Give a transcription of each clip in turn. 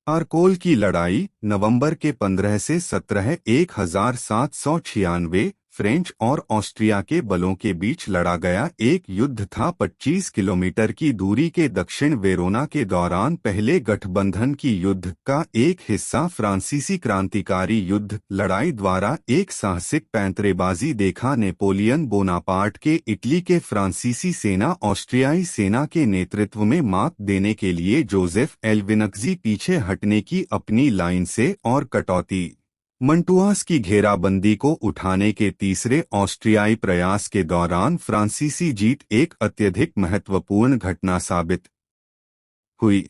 आरकोल की लड़ाई नवंबर के 15 से 17 1796 फ्रेंच और ऑस्ट्रिया के बलों के बीच लड़ा गया एक युद्ध था। 25 किलोमीटर की दूरी के दक्षिण वेरोना के दौरान पहले गठबंधन की युद्ध का एक हिस्सा फ्रांसीसी क्रांतिकारी युद्ध लड़ाई द्वारा एक साहसिक पैंतरेबाजी देखा। नेपोलियन बोनापार्ट के इटली के फ्रांसीसी सेना ऑस्ट्रियाई सेना के नेतृत्व में मात देने के लिए जोसेफ एल्विनक्जी पीछे हटने की अपनी लाइन से और कटौती। मंटुआस की घेराबंदी को उठाने के तीसरे ऑस्ट्रियाई प्रयास के दौरान फ्रांसीसी जीत एक अत्यधिक महत्वपूर्ण घटना साबित हुई।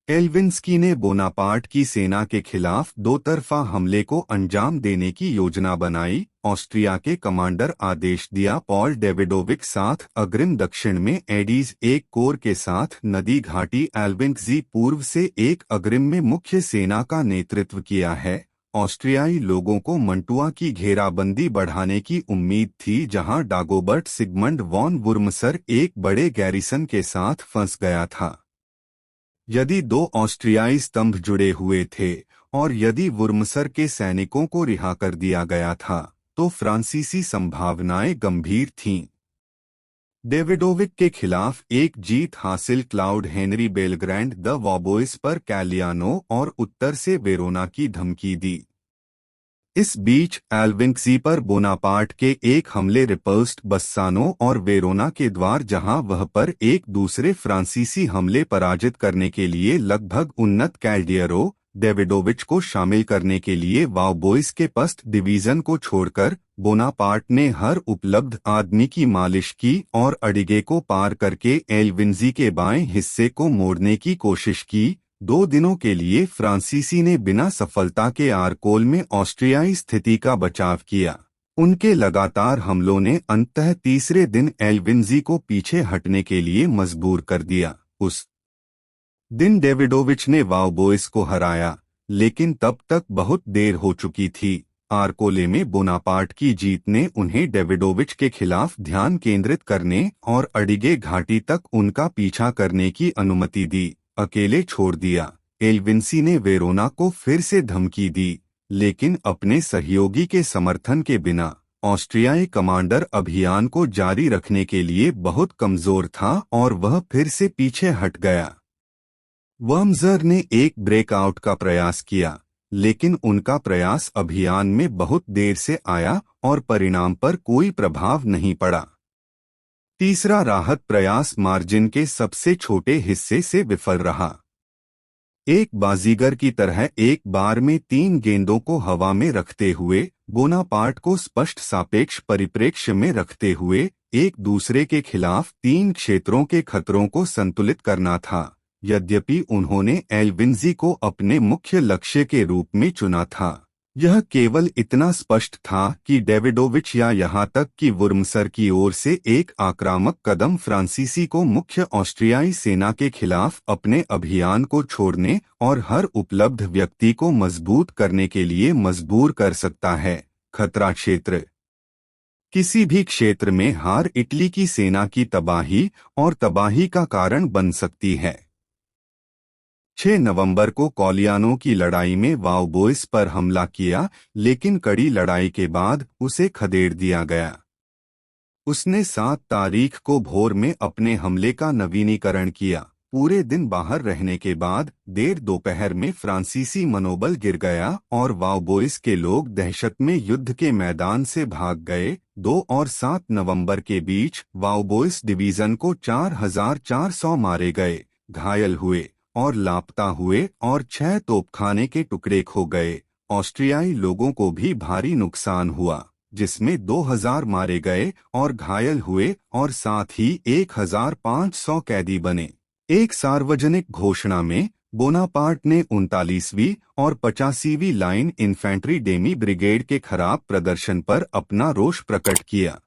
एल्विन्स्की ने बोनापार्ट की सेना के खिलाफ दो तरफा हमले को अंजाम देने की योजना बनाई। ऑस्ट्रिया के कमांडर आदेश दिया। पॉल डेविडोविक साथ अग्रिम दक्षिण में एडीज एक कोर के साथ नदी घाटी। एल्विन्स्की पूर्व से एक अग्रिम में मुख्य सेना का नेतृत्व किया है। ऑस्ट्रियाई लोगों को मंटुआ की घेराबंदी बढ़ाने की उम्मीद थी, जहां डागोबर्ट सिगमंड वॉन वुर्मसर एक बड़े गैरिसन के साथ फंस गया था। यदि दो ऑस्ट्रियाई स्तंभ जुड़े हुए थे और यदि वुर्मसर के सैनिकों को रिहा कर दिया गया था तो फ्रांसीसी संभावनाएं गंभीर थीं। डेविडोविक के खिलाफ एक जीत हासिल। क्लाउड हेनरी बेलग्रैंड द वॉबोइस पर कैलियानो और उत्तर से वेरोना की धमकी दी। इस बीच एल्विन्स्की पर बोनापार्ट के एक हमले रिपल्स्ड बस्सानो और वेरोना के द्वार, जहां वह पर एक दूसरे फ्रांसीसी हमले पराजित करने के लिए लगभग उन्नत कैल्डियरो डेविडोविच को शामिल करने के लिए वाउबोइस के पस्त डिवीजन को छोड़कर बोनापार्ट ने हर उपलब्ध आदमी की मालिश की और अडिगे को पार करके एल्विन्स्की के बाएं हिस्से को मोड़ने की कोशिश की। 2 दिनों के लिए फ्रांसीसी ने बिना सफलता के आरकोल में ऑस्ट्रियाई स्थिति का बचाव किया। उनके लगातार हमलों ने अंततः तीसरे दिन एल्विन्स्की को पीछे हटने के लिए मजबूर कर दिया। उस दिन डेविडोविच ने वाउबोइस को हराया, लेकिन तब तक बहुत देर हो चुकी थी। आरकोले में बोनापार्ट की जीत ने उन्हें डेविडोविच के खिलाफ ध्यान केंद्रित करने और अडिगे घाटी तक उनका पीछा करने की अनुमति दी। अकेले छोड़ दिया। एल्विन्स्की ने वेरोना को फिर से धमकी दी, लेकिन अपने सहयोगी के समर्थन के बिना। ऑस्ट्रियाई कमांडर अभियान को जारी रखने के लिए बहुत कमजोर था और वह फिर से पीछे हट गया। वर्मसर ने एक ब्रेकआउट का प्रयास किया, लेकिन उनका प्रयास अभियान में बहुत देर से आया और परिणाम पर कोई प्रभाव नहीं पड़ा। तीसरा राहत प्रयास मार्जिन के सबसे छोटे हिस्से से विफल रहा। एक बाजीगर की तरह एक बार में 3 गेंदों को हवा में रखते हुए, बोनापार्ट को स्पष्ट सापेक्ष परिप्रेक्ष्य में रखते हुए एक दूसरे के खिलाफ 3 क्षेत्रों के खतरों को संतुलित करना था। यद्यपि उन्होंने एल्विन्स्की को अपने मुख्य लक्ष्य के रूप में चुना था, यह केवल इतना स्पष्ट था कि डेविडोविच या यहां तक कि वुर्मसर की ओर से एक आक्रामक कदम फ्रांसीसी को मुख्य ऑस्ट्रियाई सेना के खिलाफ अपने अभियान को छोड़ने और हर उपलब्ध व्यक्ति को मजबूत करने के लिए मजबूर कर सकता है। खतरा क्षेत्र। किसी भी क्षेत्र में हार इटली की सेना की तबाही और तबाही का कारण बन सकती है। 6 नवंबर को कॉलियानो की लड़ाई में वाउबोइस पर हमला किया, लेकिन कड़ी लड़ाई के बाद उसे खदेड़ दिया गया। उसने 7 तारीख को भोर में अपने हमले का नवीनीकरण किया। पूरे दिन बाहर रहने के बाद देर दोपहर में फ्रांसीसी मनोबल गिर गया और वाउबोइस के लोग दहशत में युद्ध के मैदान से भाग गए। 2 और 7 नवंबर के बीच वाउबोइस डिवीजन को 4400 मारे गए, घायल हुए और लापता हुए और 6 तोपखाने के टुकड़े खो गए। ऑस्ट्रियाई लोगों को भी भारी नुकसान हुआ, जिसमें 2000 मारे गए और घायल हुए और साथ ही 1500 कैदी बने। एक सार्वजनिक घोषणा में बोनापार्ट ने 39वीं और 85वीं लाइन इन्फेंट्री डेमी ब्रिगेड के खराब प्रदर्शन पर अपना रोष प्रकट किया।